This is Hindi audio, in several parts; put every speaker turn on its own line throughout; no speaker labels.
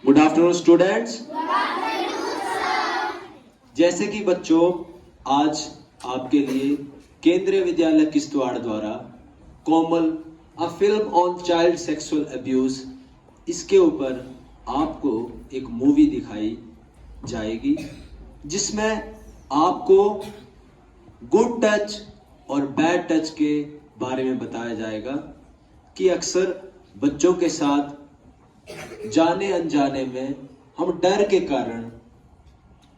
Good afternoon students. जैसे कि बच्चों, आज आपके लिए केंद्रीय विद्यालय किश्तवाड़ द्वारा Komal a film on child sexual abuse, इसके ऊपर आपको एक मूवी दिखाई जाएगी जिसमें आपको गुड टच और बैड टच के बारे में बताया जाएगा कि अक्सर बच्चों के साथ जाने अनजाने में हम डर के कारण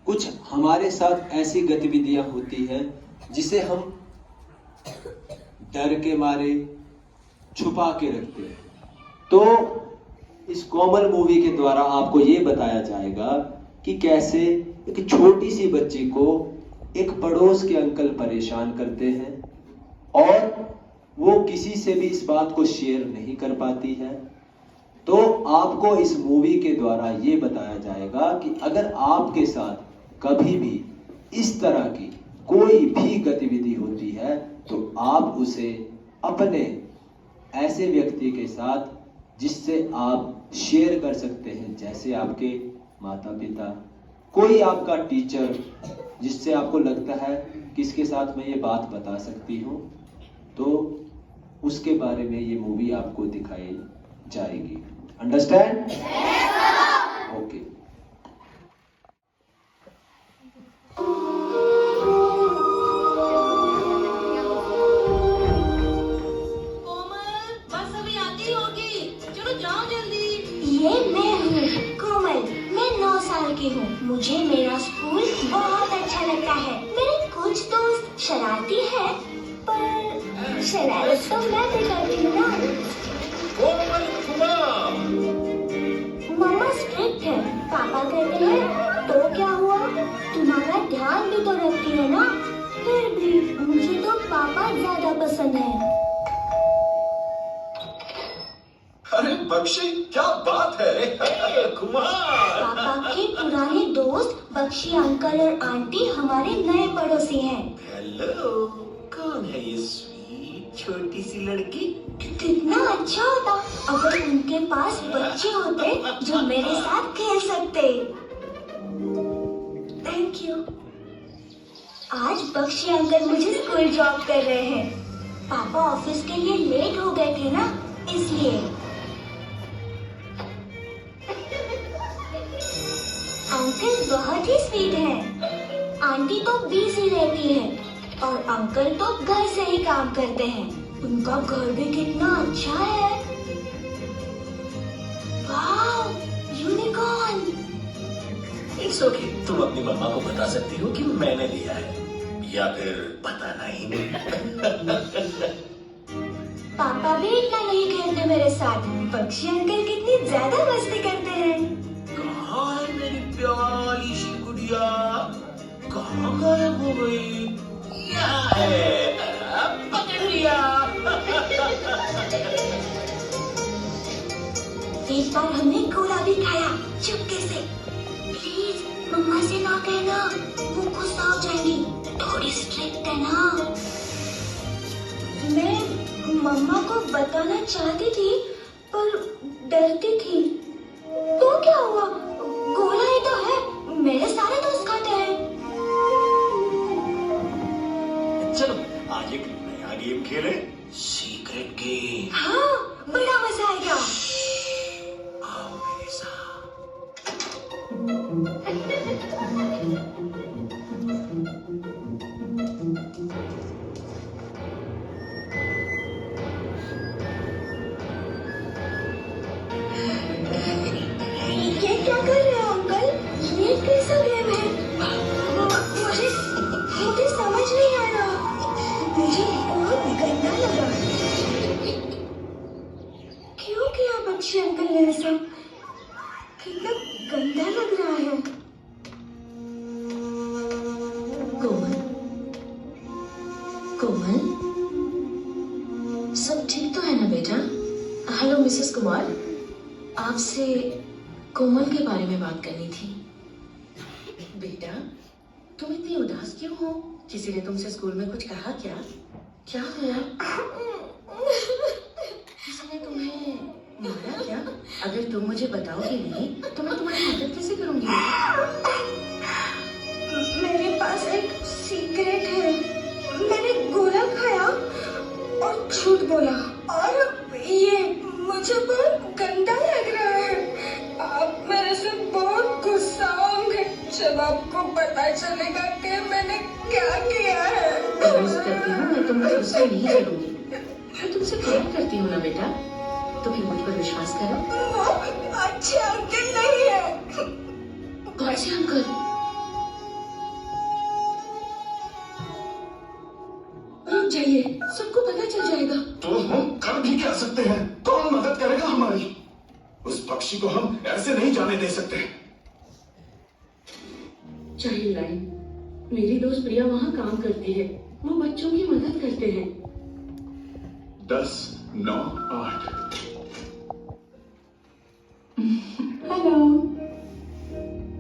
कुछ हमारे साथ ऐसी गतिविधियां होती हैं जिसे हम डर के मारे छुपा के रखते हैं। तो इस कोमल मूवी के द्वारा आपको ये बताया जाएगा कि कैसे एक छोटी सी बच्ची को एक पड़ोस के अंकल परेशान करते हैं और वो किसी से भी इस बात को शेयर नहीं कर पाती है। तो आपको इस मूवी के द्वारा ये बताया जाएगा कि अगर आपके साथ कभी भी इस तरह की कोई भी गतिविधि होती है तो आप उसे अपने ऐसे व्यक्ति के साथ जिससे आप शेयर कर सकते हैं, जैसे आपके माता पिता, कोई आपका टीचर जिससे आपको लगता है कि इसके साथ मैं ये बात बता सकती हूँ, तो उसके बारे में ये मूवी आपको दिखाई जाएगी। अंडरस्टैंड? ओके।
कोमल, बस अभी आती होगी। चलो जाओ जल्दी।
ये मैं हूँ कोमल। मैं 9 साल की हूँ। मुझे मेरा स्कूल बहुत अच्छा लगता है। मेरे कुछ दोस्त शरारती है, पर शरारत तो मैं भी करती हूँ ना।
कोमल कुमार,
मम्मा स्ट्रिक्ट है, पापा कहते हैं तो क्या हुआ, तुम्हारा ध्यान भी तो रखती है ना। फिर भी मुझे तो पापा ज्यादा पसंद है।
अरे बख्शी, क्या बात है। कुमार,
पापा के पुराने दोस्त बख्शी अंकल और आंटी हमारे नए पड़ोसी हैं।
हेलो, कौन है ये स्वीट छोटी सी लड़की?
कितना अच्छा होता अगर उनके पास बच्चे होते जो मेरे साथ खेल सकते। Thank you. आज बख्शी अंकल मुझे स्कूल ड्रॉप कर रहे हैं। पापा ऑफिस के लिए लेट हो गए थे ना, इसलिए। अंकल बहुत ही स्वीट हैं। आंटी तो बिजी रहती है और अंकल तो घर से ही काम करते हैं। उनका घर भी कितना अच्छा है। वाव, यूनिकॉर्न।
इट्स ओके, तुम अपनी मम्मा को बता सकती हो कि मैंने लिया है, या फिर बताना ही नहीं।
पापा भी इतना नहीं खेलते मेरे साथ। बख्शी अंकल कितनी ज्यादा मस्ती करते हैं।
कहाँ है मेरी प्यारी सी गुड़िया? कहाँ गायब हो गई? यहाँ है, पकड़ लिया।
एक बार हमने गोला भी खाया चुपके से। प्लीज मम्मा से ना कहना, वो गुस्सा हो जाएंगी, थोड़ी स्ट्रिक्ट है ना। मैं मम्मा को बताना चाहती थी पर डरती थी। तो क्या हुआ, गोला ही तो है, मेरे सारे दोस्त खाते हैं।
चलो आज एक नया गेम खेले, सीक्रेट गेम।
हाँ, बड़ा मजा आएगा।
आओ मेरे साथ।
ये क्या कर रहे हो अंकल? ये कैसा गेम है? मुझे समझ नहीं आ रहा। मुझे बहुत गंदा लगा। क्यों किया बख्शी अंकल ने ऐसा? कितना गंदा लग रहा है।
कोमल, कोमल, सब ठीक तो है ना बेटा? हेलो मिसेस कुमार, आपसे कोमल के बारे में बात करनी थी। बेटा, तुम इतनी उदास क्यों हो? किसी ने तुमसे स्कूल में कुछ कहा क्या? क्या हुआ? किसी ने तुम्हें मारा क्या? अगर तुम मुझे बताओगे नहीं तो मैं तुम्हारी मदद कैसे करूंगी?
मेरे पास एक सीक्रेट है। मैंने गोला खाया और झूठ बोला और ये मुझे बहुत गंदा लग रहा है। आप मेरे से बहुत गुस्सा होंगे जब आपको पता चलेगा कि मैंने क्या किया है।
अर्ज करती हूँ, मैं तुम पर गुस्सा नहीं करूंगी। मैं तुमसे प्यार करती हूँ ना बेटा, तो फिर मुझ पर विश्वास करो।
वो अच्छे अंकल नहीं है।
कौन से अंकल? रुक जाइए, सबको पता चल जाएगा।
तो हम कर भी क्या सकते हैं? कौन मदद करेगा हमारी? उस पक्षी को हम ऐसे नहीं जाने दे सकते।
चाइल्ड लाइन, मेरी दोस्त प्रिया वहाँ काम करती है। वो बच्चों की मदद करते हैं।
10, 9, 8।
हेलो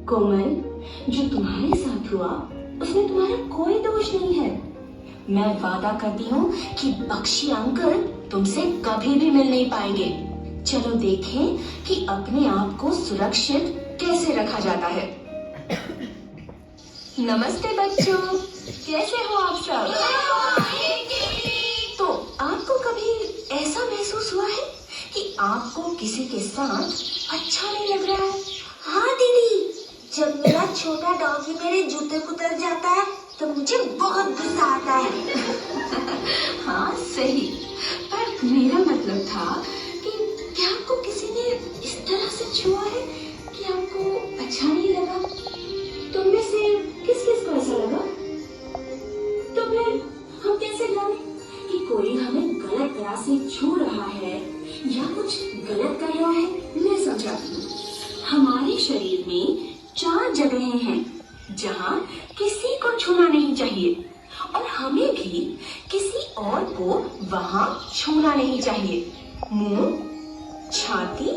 कोमल, जो तुम्हारे साथ हुआ उसमें तुम्हारा कोई दोष नहीं है। मैं वादा करती हूँ कि बख्शी अंकल तुमसे कभी भी मिल नहीं पाएंगे। चलो देखें कि अपने आप को सुरक्षित कैसे रखा जाता है। नमस्ते बच्चों, कैसे हो आप सब? तो आपको कभी ऐसा महसूस हुआ है कि आपको किसी के साथ अच्छा नहीं लग रहा है? हाँ दीदी, जब मेरा छोटा डॉगी मेरे जूते कुतर जाता है तो मुझे बहुत गुस्सा आता है। हाँ सही, पर मेरा मतलब था कि क्या आपको किसी ने इस तरह से छुआ है कि आपको अच्छा नहीं लगा? तुम में से किस किस को ऐसा लगा? तो फिर हम कैसे जाने कि कोई हमें गलत तरह से छू रहा है या कुछ गलत कर रहा है? मैं समझाती हूँ। हमारे शरीर में 4 जगहें हैं जहाँ किसी को छूना नहीं चाहिए और हमें भी किसी और को वहाँ छूना नहीं चाहिए। मुंह, छाती,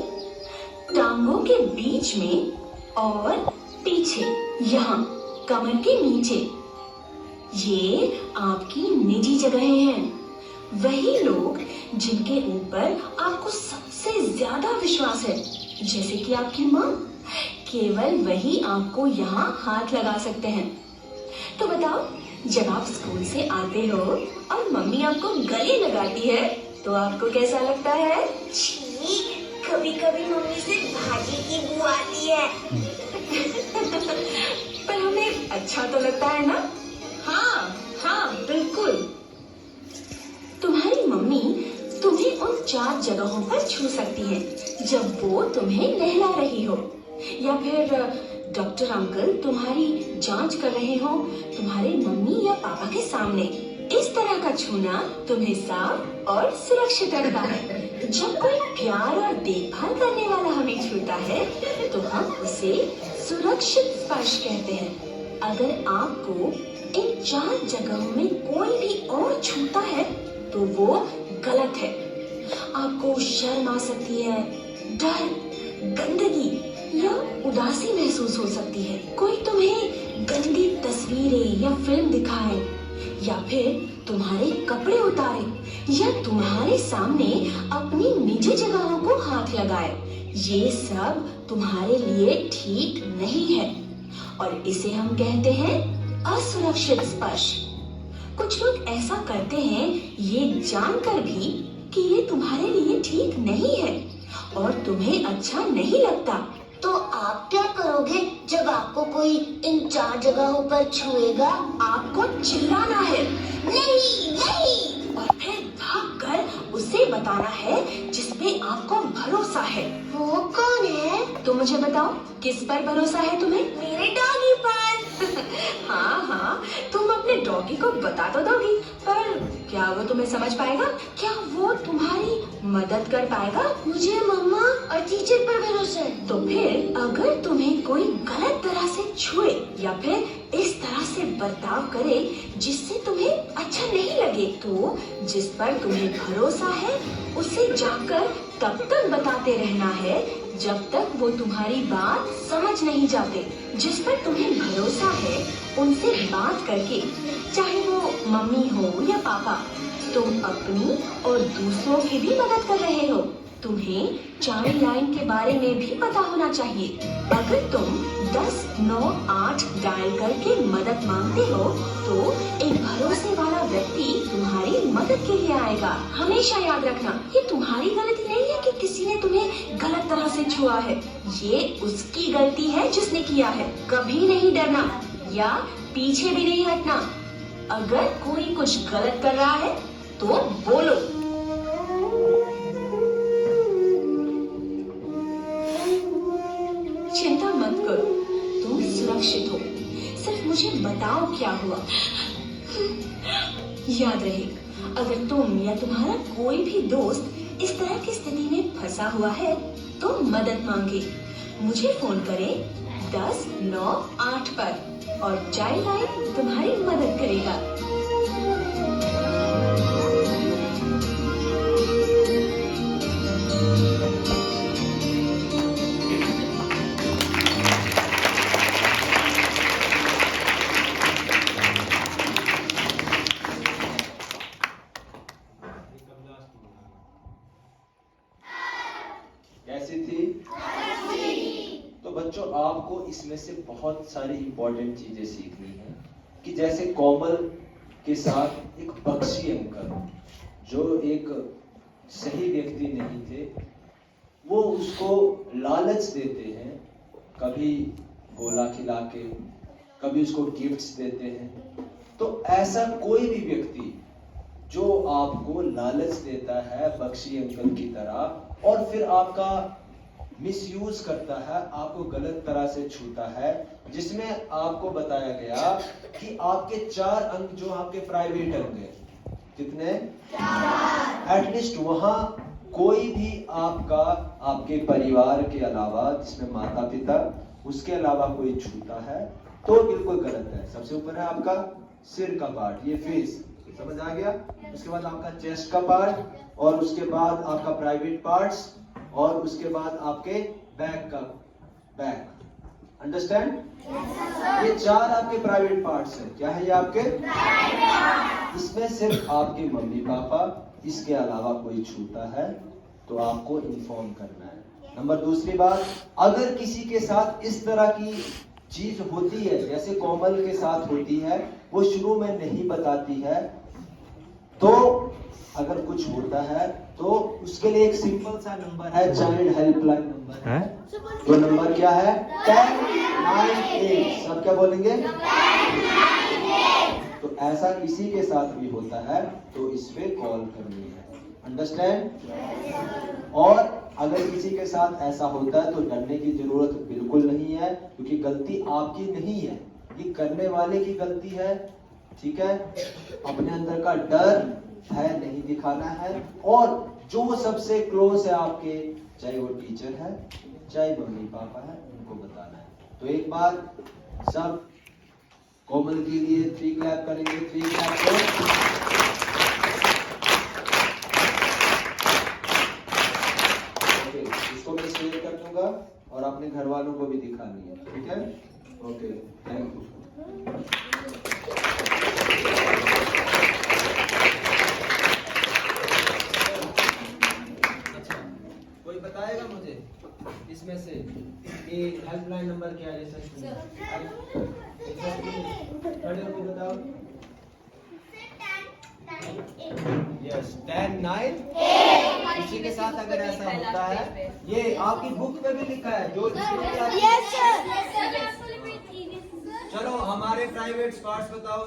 टांगों के बीच में और पीछे, यहाँ कमर के नीचे। ये आपकी निजी जगहें हैं। वही लोग जिनके ऊपर आपको सबसे ज्यादा विश्वास है, जैसे कि आपकी माँ, केवल वही आपको यहाँ हाथ लगा सकते हैं। तो बताओ, जब आप स्कूल से आते हो और मम्मी आपको गले लगाती है तो आपको कैसा लगता है? कभी कभी मम्मी से भाजी की बू आती है। पर हमें अच्छा तो लगता है ना? हाँ हाँ बिल्कुल। तुम्हारी मम्मी तुम्हें उन 4 जगहों पर छू सकती है जब वो तुम्हें नहला रही हो, या फिर डॉक्टर अंकल तुम्हारी जांच कर रहे हो तुम्हारे मम्मी या पापा के सामने। इस तरह का छूना तुम्हें साफ और सुरक्षित रखता है। जब कोई प्यार और देखभाल करने वाला हमें छूता है तो हम उसे सुरक्षित स्पर्श कहते हैं। अगर आपको इन 4 जगहों में कोई भी और छूता है तो वो गलत है। आपको शर्म आ सकती है, डर, गंदगी या उदासी महसूस हो सकती है। कोई तुम्हें गंदी तस्वीरें या फिल्म दिखाए, या फिर तुम्हारे कपड़े उतारे, या तुम्हारे सामने अपनी निजी जगहों को हाथ लगाए, ये सब तुम्हारे लिए ठीक नहीं है और इसे हम कहते हैं असुरक्षित स्पर्श। कुछ लोग ऐसा करते हैं ये जानकर भी कि ये तुम्हारे लिए ठीक नहीं है और तुम्हें अच्छा नहीं लगता। तो आप क्या करोगे जब आपको कोई इन 4 जगहों पर छुएगा? आपको चिल्लाना है, नहीं नहीं, और फिर भागकर उसे बताना है जिसपे आपको भरोसा है। वो कौन है? तो मुझे बताओ, किस पर भरोसा है तुम्हें? मेरे डॉगी पर। हाँ हाँ, तुम अपने डॉगी को बता तो दोगी, पर क्या वो तुम्हें समझ पाएगा? क्या वो तुम्हारी मदद कर पाएगा? मुझे मम्मा और टीचर पर भरोसा है। तो फिर अगर तुम्हें कोई गलत तरह से छुए या फिर इस तरह से बर्ताव करे जिससे तुम्हें अच्छा नहीं लगे, तो जिस पर तुम्हें भरोसा है उसे जाकर तब तक बताते रहना है जब तक वो तुम्हारी बात समझ नहीं जाते। जिस पर तुम्हें भरोसा है उनसे बात करके, चाहे वो मम्मी हो या पापा, तुम अपनी और दूसरों की भी मदद कर रहे हो।
तुम्हें चाइल्ड लाइन के बारे में भी पता होना चाहिए। अगर तुम 1098 डायल करके मदद मांगते हो तो एक भरोसे वाला व्यक्ति तुम्हारी मदद के लिए आएगा। हमेशा याद रखना, ये तुम्हारी गलती नहीं है कि किसी ने तुम्हें गलत तरह से छुआ है। ये उसकी गलती है जिसने किया है। कभी नहीं डरना या पीछे भी नहीं हटना। अगर कोई कुछ गलत कर रहा है तो बोलो। चिंता मत करो, तुम सुरक्षित हो। सिर्फ मुझे बताओ क्या हुआ। याद रहे, अगर तुम या तुम्हारा कोई भी दोस्त इस तरह की स्थिति में फंसा हुआ है तो मदद मांगे। मुझे फोन करें 1098 पर और चाइल्ड लाइन तुम्हारी मदद करेगा।
कैसी थी? तो बच्चों, आपको इसमें से बहुत सारी इंपॉर्टेंट चीजें सीखनी है कि जैसे कोमल के साथ एक बख्शी अंकल जो एक सही व्यक्ति नहीं थे, वो उसको लालच देते हैं, कभी गोला खिला के, कभी उसको गिफ्ट्स देते हैं। तो ऐसा कोई भी व्यक्ति जो आपको लालच देता है बख्शी अंकल की तरह और फिर आपका मिसयूज करता है, आपको गलत तरह से छूता है, जिसमें आपको बताया गया कि आपके 4 अंक जो आपके प्राइवेट अंक है, कितने? एटलीस्ट वहां कोई भी आपका, आपके परिवार के अलावा, जिसमें माता पिता, उसके अलावा कोई छूता है तो बिल्कुल गलत है। सबसे ऊपर है आपका सिर का पार्ट, ये फेस, समझ आ गया? उसके बाद आपका चेस्ट का पार्ट और उसके बाद आपका प्राइवेट पार्ट्स और उसके बाद आपके बैक का बैक। अंडरस्टैंड? ये 4 आपके प्राइवेट पार्ट्स हैं। क्या है ये आपके? इसमें सिर्फ आपके मम्मी पापा, इसके अलावा कोई छूता है तो आपको इन्फॉर्म करना है। नंबर दूसरी बात, अगर किसी के साथ इस तरह की चीज होती है जैसे कोमल के साथ होती है, वो शुरू में नहीं बताती है, तो अगर कुछ होता है तो उसके लिए एक सिंपल सा नंबर है, चाइल्ड हेल्पलाइन नंबर है। वो नंबर क्या है? 1098। सब क्या बोलेंगे? तो ऐसा किसी के साथ भी होता है तो इस पे कॉल करनी है। अंडरस्टैंड? और अगर किसी के साथ ऐसा होता है तो डरने की जरूरत बिल्कुल नहीं है, क्योंकि गलती आपकी नहीं है, ये करने वाले की गलती है। ठीक है? अपने अंदर का डर है नहीं दिखाना है, और जो सबसे क्लोज है आपके, चाहे वो टीचर है चाहे मम्मी पापा है, उनको बताना है। तो एक बार सब कोमल के लिए 3 क्लैप करेंगे। 3 क्लैप। ओके, इसको मैं शेयर कर दूंगा और अपने घर वालों को भी दिखानी है। ठीक है? Okay, thank you. बताएगा मुझे इसमें से कि हेल्पलाइन नंबर क्या है? खड़े बताओ। यस, 1098। किसी के साथ अगर ऐसा होता है, ये आपकी बुक पे भी लिखा है, जो चलो हमारे प्राइवेट स्पॉट्स बताओ।